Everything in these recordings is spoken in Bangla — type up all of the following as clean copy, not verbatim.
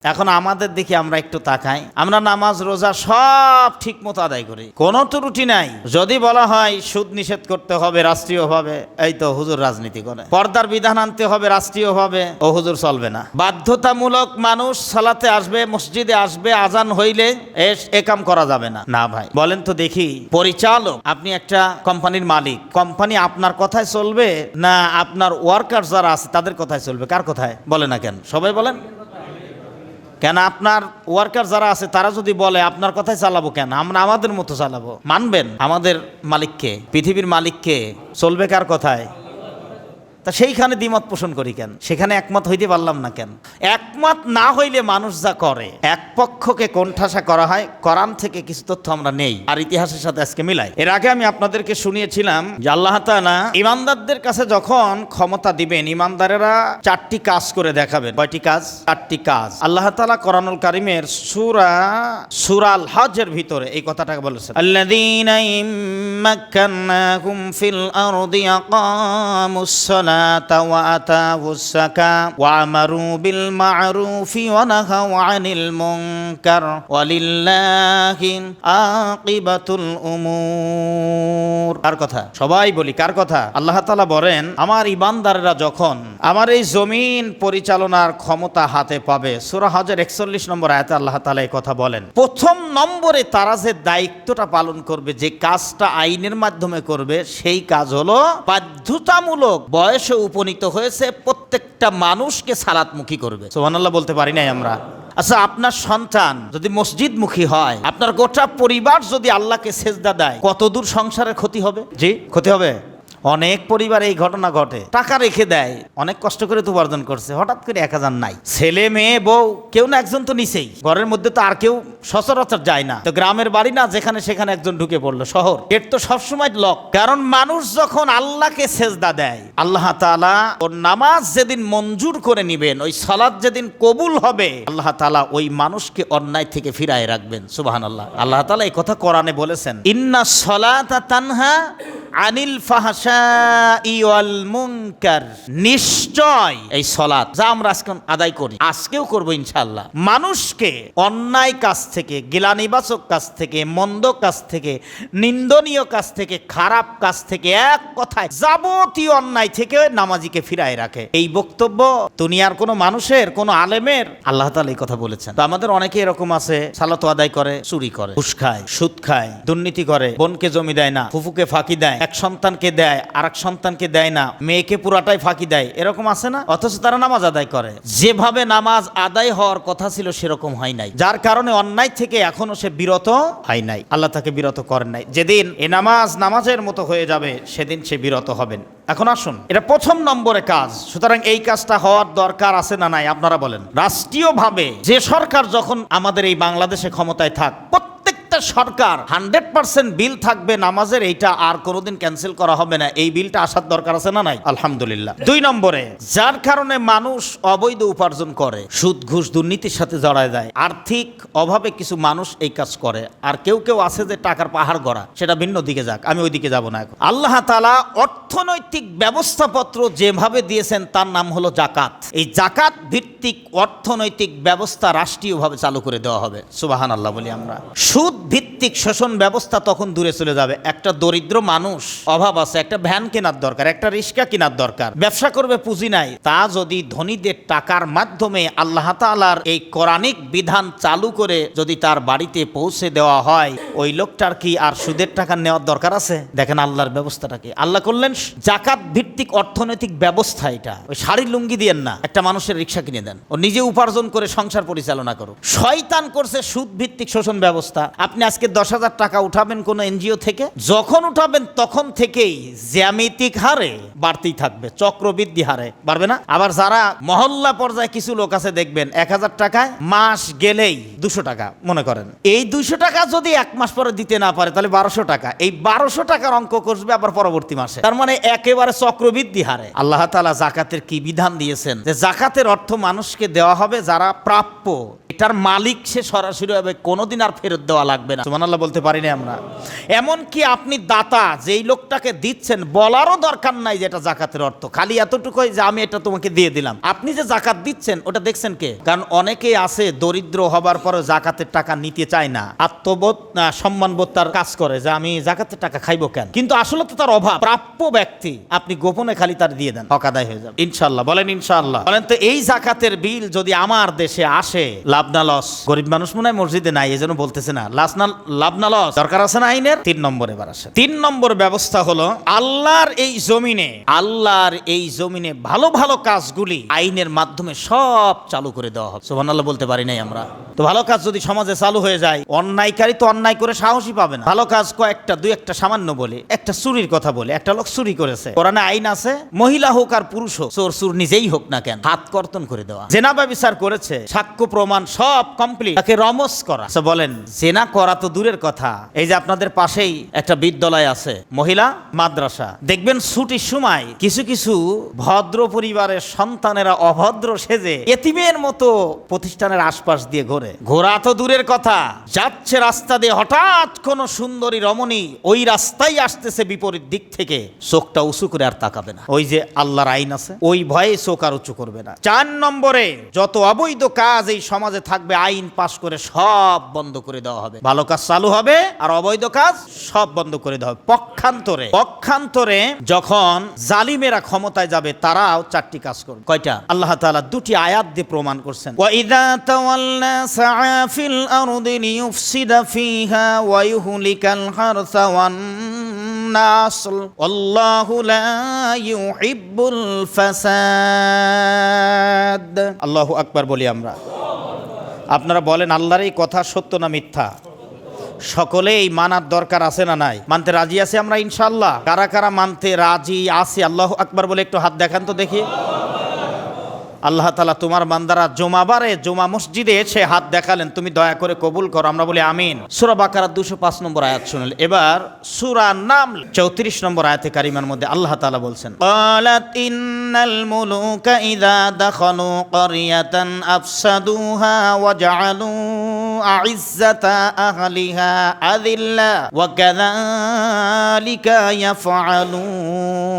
এখন আমাদের দিকে আমরা একটু তাকাই, আমরা নামাজ রোজা সব ঠিক মতো আদায় করি, কোনো ত্রুটি নাই। যদি বলা হয় সুদ নিষেধ করতে হবে রাষ্ট্রীয়ভাবে, এই তো হুজুর রাজনীতি করে। পর্দার বিধান আনতে হবে রাষ্ট্রীয়ভাবে, ও হুজুর চলবে না। বাধ্যতামূলক মানুষ সালাতে আসবে, মসজিদে আসবে, আজান হইলে এ কাম করা যাবে না। না ভাই, বলেন তো দেখি, পরিচালক, আপনি একটা কোম্পানির মালিক, কোম্পানি আপনার কথায় চলবে না আপনার ওয়ার্কার যারা আছে তাদের কথায় চলবে? কার কথায়? বলে না কেন? সবাই বলেন কেন? আপনার ওয়ার্কার যারা আছে তারা যদি বলে আপনার কথাই চালাবো কেন? আমরা আমাদের মতো চালাবো। মানবেন আমাদের মালিককে, পৃথিবীর মালিককে, চলবে কার কথায়? তা সেইখানে দ্বিমত পোষণ করি কেন? সেখানে একমত হইতে পারলাম না কেন? একমত না হইলে মানুষ যা করে, এক পক্ষকে কোণঠাসা করা হয়। কোরআন থেকে কিছু তথ্য আমরা নেই আর ইতিহাসের সাথে আজকে মিলাই। এর আগে আমি আপনাদেরকে শুনিয়েছিলাম যে আল্লাহ তাআলা ইমানদারদের কাছে যখন ক্ষমতা দিবেন, ইমানদারেরা 4টি কাজ করে দেখাবেন। কয়টি কাজ? 4টি কাজ। আল্লাহ তাআলা কোরআনুল কারীমের সূরা আল হজের ভিতরে এই কথাটাকে বলেছেন, আল্লাযীনা ইম্মাক্কানাকুম ফিল আরদি আকামুস সালাত وآتوا الزكاة وأمروا بالمعروف ونهوا عن المنكر ولله عاقبة الأمور। কার কথা? সবাই বলি কার কথা? আল্লাহ তাআলা বলেন, আমার ইমানদাররা যখন আমার এই জমিন পরিচালনার ক্ষমতা হাতে পাবে, সূরা হজের 41 নম্বর আয়াতে আল্লাহ তাআলা এই কথা বলেন। প্রথম নম্বরে তারা যে দায়িত্বটা পালন করবে, যে কাজটা আইনের মাধ্যমে করবে, সেই কাজ হলো বাধ্যতামূলক বয়সে উপনীত হয়েছে প্রত্যেকটা মানুষকে সালাতমুখী করবে। সুবহানাল্লাহ বলতে পারি নাই আমরা? আচ্ছা, আপনার সন্তান যদি মসজিদমুখী হয়, আপনার গোটা পরিবার যদি আল্লাহকে সেজদা দেয়, কত দূর সংসারের ক্ষতি হবে? জি, ক্ষতি হবে। অনেক পরিবার এই ঘটনা ঘটে, টাকা রেখে দেয়, অনেক কষ্ট করে তো উপার্জন করছে, হঠাৎ করে 1000 নাই, ছেলে মেয়ে বউ কেউ না একজন তো নিছেই, ঘরের মধ্যে তো আর কেউ সচরাচর যায় না, তো গ্রামের বাড়ি না, যেখানে সেখানে একজন ঢুকে পড়লো। শহর এর তো সবসময় লক, কারণ মানুষ যখন আল্লাহকে সেজদা দেয়, আল্লাহ তাআলা ওর নামাজ যেদিন মঞ্জুর করে নিবেন, ওই সালাত যেদিন কবুল হবে, আল্লাহ তাআলা ওই মানুষকে অন্যায় থেকে ফিরায় রাখবেন। সুবহানাল্লাহ। আল্লাহ তাআলা এই কথা কোরআনে বলেছেন, ইন্না সলাতা তানহা আনিল ফাহশাই ওয়াল মুনকার। নিশ্চয় এই সালাত যা আমরা আজকে আদায় করি, আজকেও করব ইনশাআল্লাহ, মানুষকে অন্যায় কাজ থেকে, গিলানিবাচক কাজ থেকে, মন্দ কাজ থেকে, নিন্দনীয় কাজ থেকে, খারাপ কাজ থেকে, এক কথায় যাবতীয় অন্যায় থেকে নামাজিকে ফিরায় রাখে। এই বক্তব্য দুনিয়ার কোনো মানুষের, কোনো আলেমের? আল্লাহ তাআলা এই কথা বলেছেন। তো আমাদের অনেকে এরকম আছে, সালাত আদায় করে, চুরি করে, ঘুষ খায়, সুদ খায়, দুর্নীতি করে, বোনকে জমি দেয় না, ফুফুকে ফাঁকি দেয়, এক সন্তানকে দেয় আর এক সন্তানকে দেয় না, মেয়েকে পুরাটাই ফাঁকি দেয়, এরকম আছে না? অথচ তারা নামাজ আদায় করে। যেভাবে নামাজ আদায় হওয়ার কথা ছিল সেরকম হয় নাই, যার কারণে অন্যায় থেকে এখনো সে বিরত হয় নাই। আল্লাহ তাকে বিরত করেন নাই। যেদিন এ নামাজের মতো হয়ে যাবে, সেদিন সে বিরত হবেন। এখন আসুন, এটা প্রথম নম্বরে কাজ। সুতরাং এই কাজটা হওয়ার দরকার আছে না নাই? আপনারা বলেন। রাষ্ট্রীয়ভাবে যে সরকার যখন আমাদের এই বাংলাদেশে ক্ষমতায় থাক, সরকার 100% বিল থাকবে নামাজের, এইটা আর কোনোদিন ক্যান্সেল করা হবে না, এই বিলটা আসার দরকার আছে না নাই? আলহামদুলিল্লাহ। 2 নম্বরে, যার কারণে মানুষ অবৈধ উপার্জন করে, সুদ ঘুষ দুর্নীতির সাথে জড়ায় যায়, আর্থিক অভাবে কিছু মানুষ এই কাজ করে, আর কেউ কেউ আছে যে টাকার পাহাড় গড়া, সেটা ভিন্ন দিকে যাক, আমি ওই দিকে যাব না এখন। আল্লাহ তাআলা অর্থনৈতিক ব্যবস্থাপত্র যেভাবে দিয়েছেন তার নাম হলো জাকাত। এই জাকাত ভিত্তিক অর্থনৈতিক ব্যবস্থা রাষ্ট্রীয়ভাবে চালু করে দেওয়া হবে। সুবহানাল্লাহ বলি আমরা। সুদ ভিত্তিক শোষণ ব্যবস্থা তখন দূরে চলে যাবে। একটা দরিদ্র মানুষ, অভাব আছে, একটা ভ্যান কেনার দরকার, একটা রিক্সা কেনার দরকার, ব্যবসা করবে, পুঁজি নাই, তা যদি ধনীদের টাকার মাধ্যমে আল্লাহ তাআলার এই কোরআনিক বিধান চালু করে যদি তার বাড়িতে পৌঁছে দেওয়া হয়, ওই লোকটার কি আর সুদের টাকা নেওয়ার দরকার আছে? দেখেন আল্লাহর ব্যবস্থাটাকে। আল্লাহ করলেন জাকাত ভিত্তিক অর্থনৈতিক ব্যবস্থা। এটা ওই শাড়ি লুঙ্গি দিয়েন না, একটা মানুষের রিক্সা কিনে দেন, ও নিজে উপার্জন করে সংসার পরিচালনা করুক। শয়তান করছে সুদ ভিত্তিক শোষণ ব্যবস্থা। আপনি আজকে 10,000 টাকা উঠাবেন কোন এনজিও থেকে, যখন উঠাবেন তখন থেকেই জ্যামিতিক হারে বাড়তেই থাকবে, চক্রবৃদ্ধি হারে বাড়বে না? আবার যারা মহল্লা পর্যায়ে কিছু লোক আছে দেখবেন 1000 টাকায় মাস গেলেই 200 টাকা মনে করেন, এই 200 টাকা যদি 1 মাস পরে দিতে না পারে তাহলে 1200 টাকা, এই 1200 টাকার অঙ্ক কষবে আবার পরবর্তী মাসে, তার মানে একেবারে চক্রবৃদ্ধি হারে। আল্লাহ তাআলা জাকাতের কি বিধান দিয়েছেন যে জাকাতের অর্থ মানুষকে দেওয়া হবে যারা প্রাপ্য, এটার মালিক সে সরাসরি হবে, কোনোদিন আর ফেরত দেওয়া লাগবে না। সুবহানাল্লাহ বলতে পারি না আমরা। এমনকি আপনি দাতা যেই লোকটাকে দিচ্ছেন বলারও দরকার নাই যে এটা জাকাতের অর্থ, খালি এতটুকুই যে আমি এটা তোমাকে দিয়ে দিলাম। আপনি যে জাকাত দিচ্ছেন ওটা দেখছেন কে? কারণ অনেকেই আছে দরিদ্র হবার পরে জাকাতের টাকা নিতে চায় না, আত্মবোধ সম্মানবোধ তার কাজ করে যে আমি জাকাতের টাকা খাইবো কেন, কিন্তু আসলে তো তার অভাব, প্রাপ্য ব্যক্তি, আপনি গোপনে খালি তার দিয়ে দেন, হক আদায় হয়ে যাবে ইনশাআল্লাহ। বলেন ইনশাআল্লাহ। বলেন তো এই জাকাতের বিল যদি আমার দেশে আসে, লাভ না লস? গরিব মানুষ মনে হয় মসজিদে নাই, এজন্য বলতেছে না লাভ না লস দরকার আছে না আইনের? 3 নম্বর এবার আসে। 3 নম্বর ব্যবস্থা হলো আল্লাহর এই জমিনে ভালো ভালো কাজগুলি আইনের মাধ্যমে সব চালু করে দেওয়া হবে। সুবহানাল্লাহ বলতে পারি নাই আমরা। তো ভালো কাজ যদি সমাজে চালু হয়ে যায়, অন্যায়কারী তো অন্যায় করে সাহসী পাবে না। ভালো কাজ কয়েকটা, দুই একটা সামান্য বলে, একটা চুরির কথা বলে, একটা লোক চুরি করেছে, কোরআনে আইন আছে, মহিলা হোক আর পুরুষ হোক, চোর নিজেই হোক না কেন, হাত কর্তন করে দেওয়া। জেনা ব্যভিচার করেছে, সাক্ষ্য প্রমাণ সব কমপ্লিট, তাকে রমস করা। আচ্ছা বলেন, জেনা করা তো দূরের কথা, এই যে আপনাদের পাশেই একটা বিদ্যালয় আছে, মহিলা মাদ্রাসা, দেখবেন ছুটির সময় কিছু কিছু ভদ্র পরিবারের সন্তানেরা অভদ্র সেজে এতিমের মতো প্রতিষ্ঠানের আশপাশ দিয়ে ঘোরা তো দূরের কথা, যাচ্ছে রাস্তা দিয়ে, হঠাৎ কোন সুন্দরী রমণী ওই রাস্তায় আসতেছে বিপরীত দিক থেকে, চোখটা উঁচু করে আর তাকাবে না। ওই যে আল্লাহর আইন আছে, ওই ভয়ে চোখ আর উঁচু করবে না। 4 নম্বরে যত অবৈধ কাজ এই সমাজে থাকবে আইন পাশ করে সব বন্ধ করে দেওয়া হবে। ভালো কাজ চালু হবে আর অবৈধ কাজ সব বন্ধ করে দেওয়া হবে। পক্ষান্তরে যখন জালিমেরা ক্ষমতায় যাবে তারাও 4টি কাজ করবে। কয়টা? আল্লাহ তাআলা 2টি আয়াত দিয়ে প্রমাণ করছেন। ওয়া ইযা তাওয়াল্লা সাআ ফিল আরদি লিইফসিদা ফিহা ওয়া ইউহলিকাল হারসা ওয়ান নাসল আল্লাহু লা ইউহিব্বুল ফাসাদ। আল্লাহু আকবার বলি আমরা। আপনারা বলেন আল্লাহর এই কথা সত্য না মিথ্যা? সকলেই মানার দরকার আছে না নাই? মানতে রাজি আছে আমরা ইনশাআল্লাহ? কারা কারা মানতে রাজি আছে আল্লাহু আকবার বলে একটু হাত দেখান তো দেখি। আল্লাহ তাআলা তোমার বান্দারা জুমা মসজিদে এসে হাত দেখালেন, তুমি দয়া করে কবুল করো, আমরা বলি আমিন। সূরা বাকারা 205 নম্বর আয়াত শুনলেন। এবার সূরা নামল 34 নম্বর আয়াতে কারিমার মধ্যে আল্লাহ তাআলা বলছেন, ক্বালাত ইন্নাল মুলুকা ইযা দাখালু ক্বরিয়াতান আফসাদুহা ওয়া জাআলু আইজ্জাতা আহলিহা আযিল্লা ওয়া কাযালিকা ইয়াফআলুন।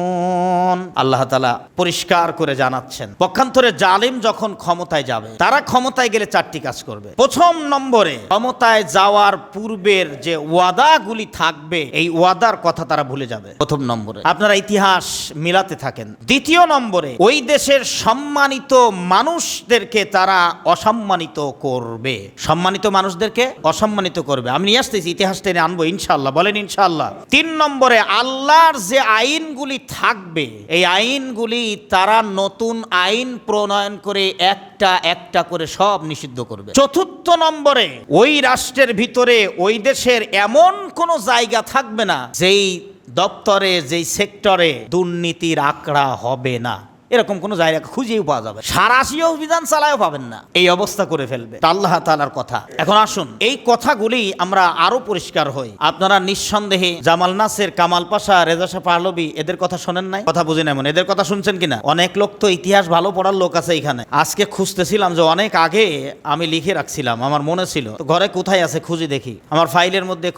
আল্লাহ তাআলা পরিষ্কার করে জানাচ্ছেন, পক্ষান্তরে জালিম যখন ক্ষমতায় যাবে, তারা ক্ষমতায় গেলে 4টি কাজ করবে। 1 নম্বরে ক্ষমতায় যাওয়ার পূর্বের যে ওয়াদাগুলি থাকবে, এই ওয়াদার কথা তারা ভুলে যাবে। 1 নম্বরে আপনারা ইতিহাস মিলাতে থাকেন। 2 নম্বরে ওই দেশের সম্মানিত মানুষদেরকে তারা অসম্মানিত করবে, সম্মানিত মানুষদেরকে অসম্মানিত করবে। আমি নিয়ে আসতেছি, ইতিহাস টেনে আনবো ইনশাআল্লাহ। বলেন ইনশাআল্লাহ। 3 নম্বরে আল্লাহর যে আইনগুলি থাকবে, এই আইনগুলি তারা নতুন আইন প্রণয়ন করে একটা একটা করে সব নিষিদ্ধ করবে। 4 নম্বরে ওই রাষ্ট্রের ভিতরে, ওই দেশের এমন কোনো জায়গা থাকবে না যেই দপ্তরে, যেই সেক্টরে দুর্নীতির আঁকড়া হবে না, এরকম কোন জায়গা খুঁজেও পাওয়া যাবে। সারাশি অভিযান চালায়ও পাবেন না, এই অবস্থা করে ফেলবে আল্লাহ তাআলার কথা। এখন আসুন এই কথাগুলি আমরা আরো পরিষ্কার হই। আপনারা নিঃসন্দেহে জামাল নাসের, কামাল পাশা, রেজা শাহ পাহলভী এদের কথা শোনেন নাই? কথা বুঝেন এমন, এদের কথা শুনছেন কিনা? অনেক লোক তো ইতিহাস ভালো পড়ার লোক আছে এখানে। আজকে খুঁজতেছিলাম যে অনেক আগে আমি লিখে রাখছিলাম, আমার মনে ছিল, তো ঘরে কোথায় আছে খুঁজে দেখি, আমার ফাইলের মধ্যে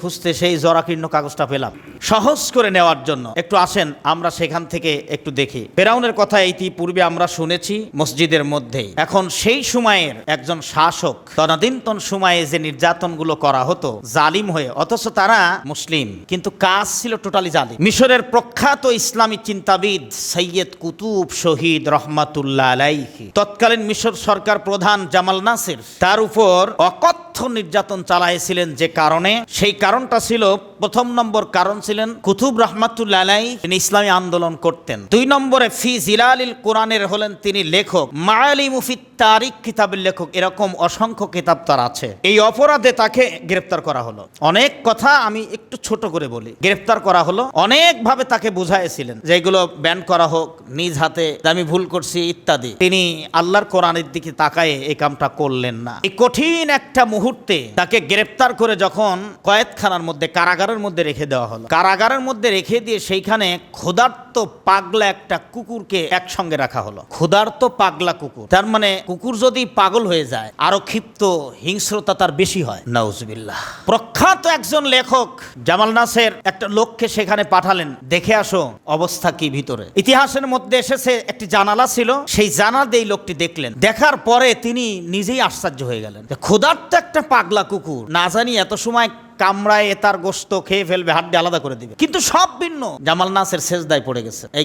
খুঁজতে সেই জরাকীর্ণ কাগজটা পেলাম। সহজ করে নেওয়ার জন্য একটু আসেন আমরা সেখান থেকে একটু দেখি। ফেরাউনের কথা ইতিপূর্বে আমরা শুনেছি মসজিদের মধ্যেই। এখন সেই সময়ের একজন শাসক, তদানীন্তন সময়ে যে নির্যাতনগুলো করা হতো জালিম হয়ে, অথচ তারা মুসলিম, কিন্তু কাজ ছিল টোটালি জালিম। মিশরের প্রখ্যাত ইসলামী চিন্তাবিদ সৈয়দ কুতুব শহীদ রহমাতুল্লাহ আলাইহি, তৎকালীন মিশর সরকার প্রধান জামাল নাসির তার উপর অকথ্য নির্যাতন চালাইছিলেন। যে কারণে, সেই কারণটা ছিল, 1 নম্বর কারণ ছিলেন কুতুব রহমাতুল্লাহ আলাইহি তিনি ইসলামী আন্দোলন করতেন। 2 নম্বরে ফি জিলালিল কোরআনের হলেন তিনি লেখক, মাআলিমু ফিত তারিখ কিতাবের লেখক, এরকম অসংখ্য কিতাব তার আছে। এই অপরাধে তাকে গ্রেফতার করা হলো। অনেক কথা আমি একটু ছোট করে বলি। গ্রেফতার করা হলো, অনেকভাবে তাকে বুঝাইছিলেন যে এগুলো ব্যান করা হোক, নিজ হাতে আমি ভুল করছি ইত্যাদি। তিনি আল্লাহর কোরআনের দিকে তাকায়ে এই কামটা করলেন না। এই কঠিন একটা মুহূর্তে তাকে গ্রেফতার করে যখন কয়েদখানার মধ্যে, কারাগারের মধ্যে রেখে দেওয়া হলো, কারাগারের মধ্যে রেখে দিয়ে সেইখানে ক্ষুধার্ত পাগলা একটা কুকুরকে একসঙ্গে রাখা হলো। ক্ষুধার্ত পাগলা কুকুর, তার মানে কুকুর যদি পাগল হয়ে যায় আরো ক্ষিপ্ত হিংস্রতা তার বেশি হয়। নাউজুবিল্লাহ। প্রখ্যাত একজন লেখক জামাল নাসের একটা লোককে সেখানে পাঠালেন, দেখে আসো অবস্থা কি ভিতরে। ইতিহাসের মধ্যে এসেছে একটি জানালা ছিল, সেই জানালা দিয়ে লোকটি দেখলেন। দেখার পরে তিনি নিজেই আশ্চর্য হয়ে গেলেন। ক্ষুধার্ত একটা পাগলা কুকুর, না জানি এত সময় কামড়ায় তার গোশত খেয়ে ফেলবে, হাড্ডি আলাদা করে দিবে, কিন্তু সব ভিন্ন। জামাল নাসের সেজদায় পড়ে গেছে। এই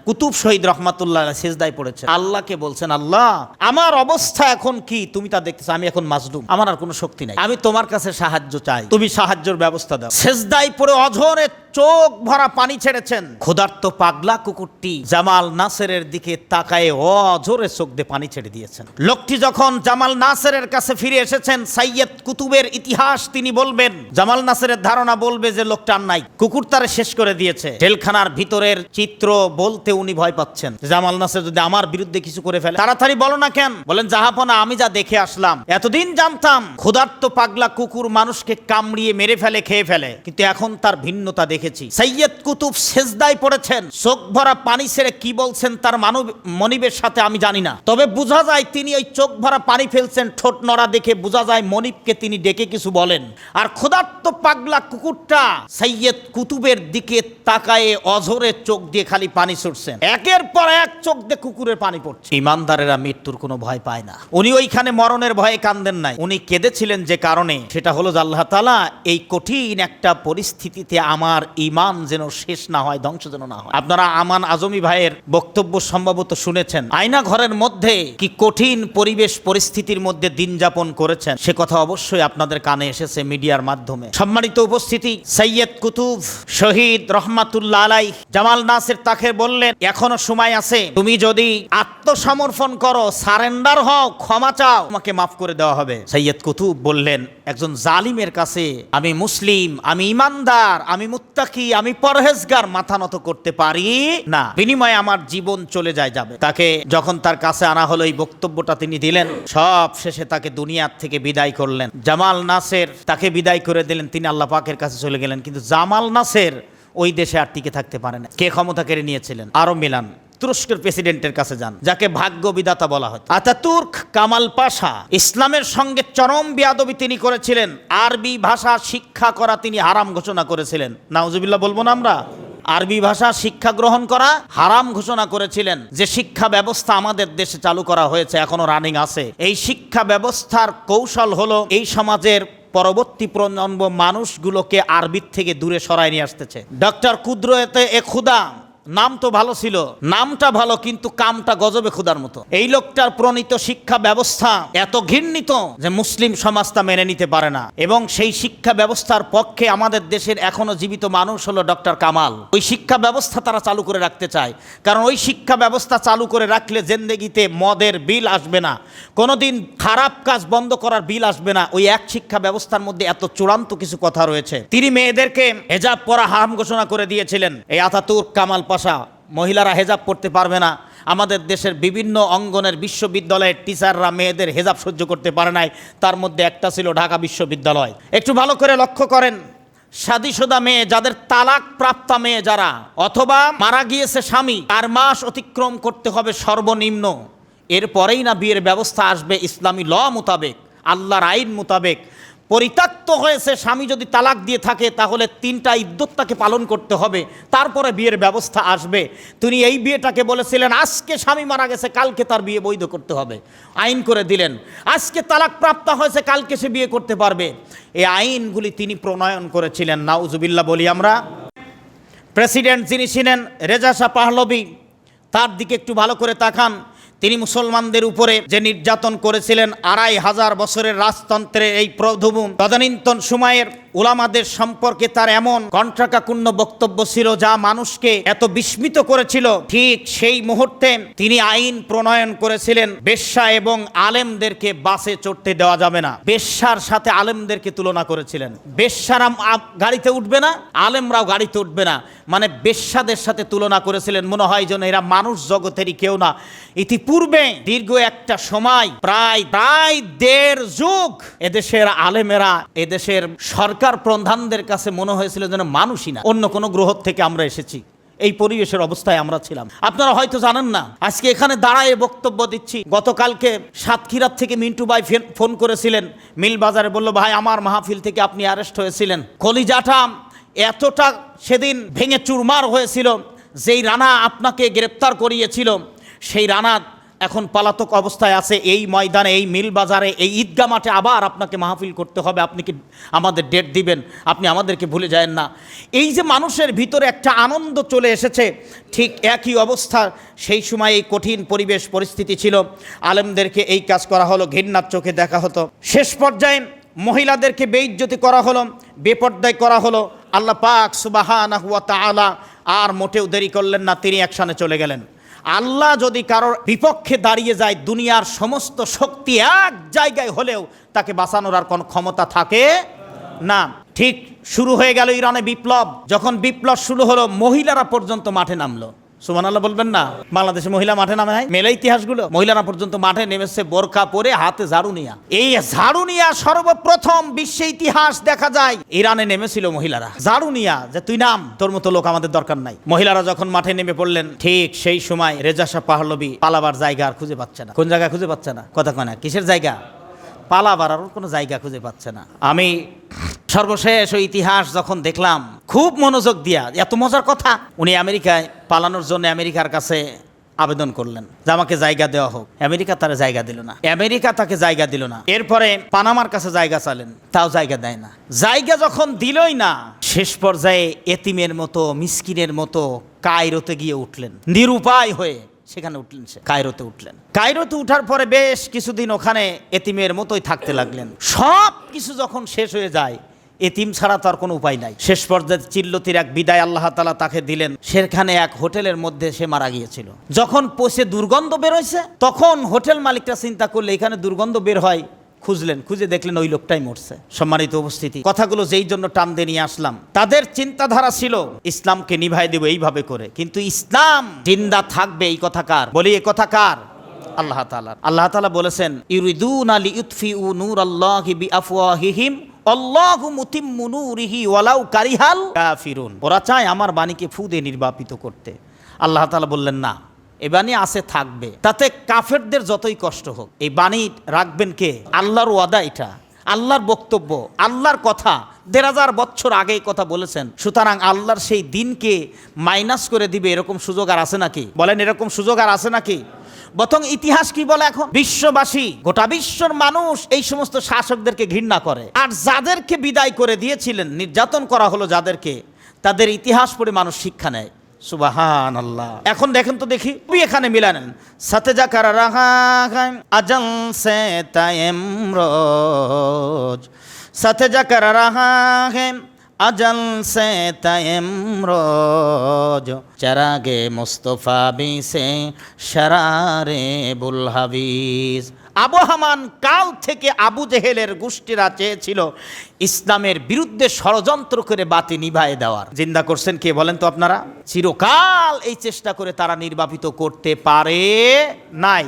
কুতুব শহীদ রহমাতুল্লাহ সেজদায় পড়েছে, আল্লাহকে বলছেন, আল্লাহ আমার অবস্থা এখন কি তুমি তা দেখতেছো, আমি এখন মাজলুম, আমার আর কোনো শক্তি নাই, আমি তোমার কাছে সাহায্য চাই, তুমি সাহায্যের ব্যবস্থা দাও। সেজদায় পড়ে অঝরে চোখ ভরা পানি ছেড়েছেন। ক্ষুধার্ত পাগলা কুকুরটি জামাল নাসেরের দিকে তাকায়ে অঝরে চোখ দিয়ে পানি ছেড়ে দিয়েছেন। লোকটি যখন জামাল নাসেরের কাছে ফিরে এসেছেন, সাইয়্যেদ কুতুবের ইতিহাস তিনি বলবেন, জামাল নাসেরের ধারণা বলবে যে লোকটা নাই, কুকুর তারে শেষ করে দিয়েছে। জেলখানার ভিতরের চিত্র বলতে উনি ভয় পাচ্ছেন, জামাল নাসের যদি আমার বিরুদ্ধে কিছু করে ফেলে। তাড়াতাড়ি বলো না কেন? বলেন, জাহাপনা আমি যা দেখে আসলাম, এতদিন জানতাম ক্ষুধার্ত পাগলা কুকুর মানুষকে কামড়িয়ে মেরে ফেলে, খেয়ে ফেলে, কিন্তু এখন তার ভিন্নতা দেখেছি। সাইয়্যেদ কুতুব সেজদায় পড়েছেন, চোখ ভরা পানি ছেড়ে কি বলছেন তার মনিবের সাথে আমি জানি না, তবে বোঝা যায় তিনি ওই চোখ ভরা পানি ফেলছেন, ঠোঁট নড়া দেখে বোঝা যায় মনিবকে তিনি ডেকে কিছু বলেন। আর ক্ষুধার্ত পাগলা কুকুরটা সাইয়্যেদ কুতুবের দিকে তাকায়ে অঝরে চোখ দিয়ে খালি পানি ছুটছেন, একের পর এক চোখ দিয়ে কুকুরের পানি পড়ছে। ইমানদারেরা মৃত্যুর কোনো ভয় পায় না। উনি ওইখানে মরণের ভয়ে কান্দেন নাই, উনি কেঁদেছিলেন যে কারণে, সেটা হলো যে আল্লাহ তাআলা এই কঠিন একটা পরিস্থিতিতে আমার ঈমান যেন শেষ না হয়, ধ্বংস যেন না হয়। আপনারা আমান আজমি ভাইয়ের বক্তব্য সম্ভবত শুনেছেন, আয়না ঘরের মধ্যে কি কঠিন পরিবেশ পরিস্থিতির মধ্যে দিন যাপন করেছেন, সে কথা অবশ্যই আপনাদের কানে এসেছে মিডিয়ার মাধ্যমে। সম্মানিত উপস্থিতি, সাইয়্যেদ কুতুব শহীদ রহমাতুল্লাহ আলাইহি জামাল নাসের তাকে বললেন, এখনো সময় আছে, তুমি যদি আত্মসমর্পণ করো, সারেন্ডার হও, ক্ষমা চাও, তোমাকে মাফ করে দেওয়া হবে। সাইয়্যেদ কুতুব বললেন, একজন জালিমের কাছে আমি মুসলিম, আমি ইমানদার, আমি মুত্তাকি, আমি পরহেজগার মাথা নত করতে পারি না, বিনিময়ে আমার জীবন চলে যাবে। তাকে যখন তার কাছে আনা হলো, এই বক্তব্যটা তিনি দিলেন, সব শেষে তাকে দুনিয়ার থেকে বিদায় করলেন। জামাল নাসের তাকে বিদায় করে দিলেন, তিনি আল্লাহ পাকের কাছে চলে গেলেন। কিন্তু জামাল নাসের ওই দেশে আর টিকে থাকতে পারে না। কে ক্ষমতা কেড়ে নিয়েছিলেন? আরো মিলান তুরস্কের প্রেসিডেন্টের কাছে যান, যাকে ভাগ্য বিধাতা বলা হয়, আতাতুর্ক কামাল পাশা। ইসলামের সঙ্গে চরম বেয়াদবি তিনি করেছিলেন, আরবি ভাষা শিক্ষা করা তিনি হারাম ঘোষণা করেছিলেন। নাউজুবিল্লাহ বলবো না আমরা? আরবি ভাষা শিক্ষা গ্রহণ করা হারাম ঘোষণা করেছিলেন। যে শিক্ষা ব্যবস্থা আমাদের দেশে চালু করা হয়েছে, এখনো রানিং আছে, এই শিক্ষা ব্যবস্থার কৌশল হলো এই সমাজের পরবর্তী প্রজন্ম মানুষগুলোকে আরবির থেকে দূরে সরায় নিয়ে আসতেছে। ডক্টর কুদরতে এ খুদা নাম তো ভালো ছিল, নামটা ভালো, কিন্তু কামটা গজবে খুদার মতো। এই লোকটার প্রণীত শিক্ষা ব্যবস্থা এত ঘৃণিত যে মুসলিম সমাজ তা মেনে নিতে পারে না, এবং সেই শিক্ষা ব্যবস্থার পক্ষে আমাদের দেশের এখনো জীবিত মানুষ হলো ডক্টর কামাল। ওই শিক্ষা ব্যবস্থা তারা চালু করে রাখতে চায়, কারণ ওই শিক্ষা ব্যবস্থা চালু করে রাখলে জিন্দেগিতে মদের বিল আসবে না, কোনোদিন খারাপ কাজ বন্ধ করার বিল আসবে না। ওই এক শিক্ষা ব্যবস্থার মধ্যে এত চূড়ান্ত কিছু কথা রয়েছে। তিনি মেয়েদেরকে হেজাব পরা হারাম ঘোষণা করে দিয়েছিলেন। এই আতাতুর্ক কামাল পাশা, মহিলারা হেজাব পড়তে পারবে না। আমাদের দেশের বিভিন্ন অঙ্গনের বিশ্ববিদ্যালয়ের টিচাররা মেয়েদের হেজাব সহ্য করতে পারে নাই, তার মধ্যে একটা ছিল ঢাকা বিশ্ববিদ্যালয়। একটু ভালো করে লক্ষ্য করেন, শাদীশুদা মেয়ে, যাদের তালাক প্রাপ্তা মেয়ে যারা, অথবা মারা গিয়েছে স্বামী, 4 মাস অতিক্রম করতে হবে সর্বনিম্ন, এরপরেই না বিয়ের ব্যবস্থা আসবে ইসলামী ল মোতাবেক, আল্লাহর আইন মোতাবেক। পরিত্যক্ত হয়েছে স্বামী যদি তালাক দিয়ে থাকে, তাহলে 3টা ইদ্যত তাকে পালন করতে হবে, তারপরে বিয়ের ব্যবস্থা আসবে। তিনি এই বিয়েটাকে বলেছিলেন, আজকে স্বামী মারা গেছে, কালকে তার বিয়ে বৈধ করতে হবে, আইন করে দিলেন। আজকে তালাক প্রাপ্ত হয়েছে, কালকে সে বিয়ে করতে পারবে। এই আইনগুলি তিনি প্রণয়ন করেছিলেন। নাউজুবিল্লাহ বলি আমরা। প্রেসিডেন্ট যিনি ছিলেন রেজা শাহ পাহলভি, তার দিকে একটু ভালো করে তাকান। তিনি মুসলমানদের উপরে যে নির্যাতন করেছিলেন, 2500 বছরের রাজতন্ত্রের এই প্রভূম তদানীন্তন সময়ের উলামাদের সম্পর্কে তার এমন কণ্ঠকাকূর্ণ বক্তব্য ছিল যা মানুষকে এত বিস্মিত করেছিল। ঠিক সেই মুহূর্তে তিনি আইন প্রণয়ন করেছিলেন, বেশ্যা এবং আলেমদেরকে বাসে চড়তে দেওয়া যাবে না। বেশ্যার সাথে আলেমদেরকে তুলনা করেছিলেন। বেশ্যারা গাড়িতে উঠবে না, আলেমরাও গাড়িতে উঠবে না, মানে বেশ্যাদের সাথে তুলনা করেছিলেন। মনে হয় যেন এরা মানুষ জগতেরই কেউ না। ইতিপূর্বে দীর্ঘ একটা সময়, প্রায় 1.5 যুগ, এদেশের আলেমেরা, এদেশের সরকার প্রধানদের কাছে মনে হয়েছিল যেন মানুষই না, অন্য কোনো গ্রহ থেকে আমরা এসেছি। এই পরিবেশের অবস্থায় আমরা ছিলাম। আপনারা হয়তো জানেন না, আজকে এখানে দাঁড়ায় বক্তব্য দিচ্ছি। গতকালকে সাতক্ষীরার থেকে মিন্টু ভাই ফোন করেছিলেন, মিল বাজারে, বলল ভাই আমার মাহফিল থেকে আপনি অ্যারেস্ট হয়েছিলেন। কলিজাটা এতটা সেদিন ভেঙে চুরমার হয়েছিল। যেই রানা আপনাকে গ্রেপ্তার করিয়েছিল, সেই রানা এখন পলাতক অবস্থায় আছে। এই ময়দানে, এই মিল বাজারে, এই ঈদগাহ মাঠে আবার আপনাকে মাহফিল করতে হবে। আপনি কি আমাদের ডেট দিবেন? আপনি আমাদেরকে ভুলে যায়েন না। এই যে মানুষের ভিতরে একটা আনন্দ চলে এসেছে, ঠিক একই অবস্থা সেই সময় এই কঠিন পরিবেশ পরিস্থিতি ছিল। আলেমদেরকে এই কাজ করা হলো, ঘৃণার চোখে দেখা হতো। শেষ পর্যায়ে মহিলাদেরকে বেইজ্জতি করা হলো, বেপর্দায় করা হলো। আল্লাহ পাক সুবহানাহু ওয়া তাআলা আর মোটেও দেরি করলেন না, তিনি অ্যাকশনে চলে গেলেন। আল্লাহ যদি কারোর বিপক্ষে দাঁড়িয়ে যায়, দুনিয়ার সমস্ত শক্তি এক জায়গায় হলেও তাকে বাঁচানোর আর কোনো ক্ষমতা থাকে না। ঠিক শুরু হয়ে গেল ইরানে বিপ্লব। যখন বিপ্লব শুরু হলো, মহিলারা পর্যন্ত মাঠে নামলো। সুবহানাল্লাহ বলবেন না? বাংলাদেশে মহিলা মাঠে নামে নাই? মেলে ইতিহাসগুলো, মহিলারা পর্যন্ত মাঠে নেমেছে বোরকা পরে, হাতে ঝাড়ু নিয়া। এই ঝাড়ু নিয়া সর্বপ্রথম বিশ্বে ইতিহাস দেখা যায় ইরানে নেমেছিল মহিলারা ঝাড়ু নিয়া, যে তুই নাম, তোর মতো লোক আমাদের দরকার নাই। মহিলারা যখন মাঠে নেমে পড়লেন, ঠিক সেই সময় রেজা শাহ পাহলভী পালাবার জায়গা আর খুঁজে পাচ্ছে না। কোন জায়গা খুঁজে পাচ্ছে না? কথা কয় না, কিসের জায়গা? পালাবার আর কোনো জায়গা খুঁজে পাচ্ছে না। আমি সর্বশেষ ওই ইতিহাস যখন দেখলাম, খুব মনোযোগ দিয়া, এত মজার কথা, উনি আমেরিকায় পালানোর জন্য আমেরিকার কাছে আবেদন করলেন যে আমাকে জায়গা দেওয়া হোক। আমেরিকা তার জায়গা দিল না, আমেরিকা তাকে জায়গা দিল না। এরপরে পানামার কাছে জায়গা চালেন, তাও জায়গা দেয় না। জায়গা যখন দিলই না, শেষ পর্যায়ে এতিমের মতো, মিসকিনের মতো কায়রোতে গিয়ে উঠলেন, নিরুপায় হয়ে সেখানে উঠলেন। সে কায়রোতে উঠলেন। কায়রোতে উঠার পরে বেশ কিছুদিন ওখানে এতিমের মতোই থাকতে লাগলেন। সব কিছু যখন শেষ হয়ে যায়, এতিম ছাড়া তো আর কোনো উপায় নাই। শেষ পর্যায়ে চিল্লতির এক বিদায় আল্লাহ তাআলা তাকে দিলেন। সেখানে এক হোটেলের মধ্যে সে মারা গিয়েছিল। যখন পচে দুর্গন্ধ বের হয়েছে, তখন হোটেল মালিকরা চিন্তা করলে এখানে দুর্গন্ধ বের হয়, খুঁজলেন, খুঁজে দেখলেন ওই লোকটাই মরছে। সম্মানিত উপস্থিতি, কথাগুলো যেই জন্য টান দিয়ে নিয়ে আসলাম, তাদের চিন্তাধারা ছিল ইসলামকে নিভাই দেব এইভাবে করে, কিন্তু ইসলাম জিন্দা থাকবে এই কথা কার? বলি এই কথা কার? আল্লাহ তাআলা। আল্লাহ তাআলা বলেছেন, ইউরিদুনা লিইউতফিউ নূরাল্লাহি বিআফওয়াহিহিম আল্লাহু মুতিম্মু নূরিহি ওয়ালাউ কারিহাল কাফিরুন। ওরা চায় আমার বাণীকে ফু দিয়ে নির্বাপিত করতে। আল্লাহ তাআলা বললেন না, এই বাণী আছে, থাকবে, তাতে কাফেরদের যতই কষ্ট হোক। এই বাণী রাখবেন কে? আল্লাহর ওয়াদা, এটা আল্লাহর বক্তব্য, আল্লাহর কথা। ১,৫০০ বছর আগে এই কথা বলেছেন। সুতরাং আল্লাহর সেই দিনকে মাইনাস করে দিবে এরকম সুযোগ আর আছে নাকি? বলেন, এরকম সুযোগ আর আছে নাকি? বরং ইতিহাস কি বলে, এখন বিশ্ববাসী, গোটা বিশ্বর মানুষ এই সমস্ত শাসকদেরকে ঘৃণা করে। আর যাদেরকে বিদায় করে দিয়েছিলেন, নির্যাতন করা হলো যাদেরকে, তাদের ইতিহাস পড়ে মানুষ শিক্ষা নেয়। সুবহানাল্লাহ। এখন দেখেন তো দেখি, এখানে মিলানেন সাথে যা কারা রাহা আজল সে তাইমরোজ, সাথে যা কারা রাহা अजल से तयमरोज चरागे मुस्तफा भी से शरारे बुलहाविज। আবহমান কাল থেকে আবু জেহেলের গোষ্ঠীরা চেয়েছিল ইসলামের বিরুদ্ধে ষড়যন্ত্র করে বাতি নিভায়ে দেওয়ার। জিন্দা করছেন কে বলেন তো আপনারা? চিরকাল এই চেষ্টা করে তারা নির্বাপিত করতে পারে নাই।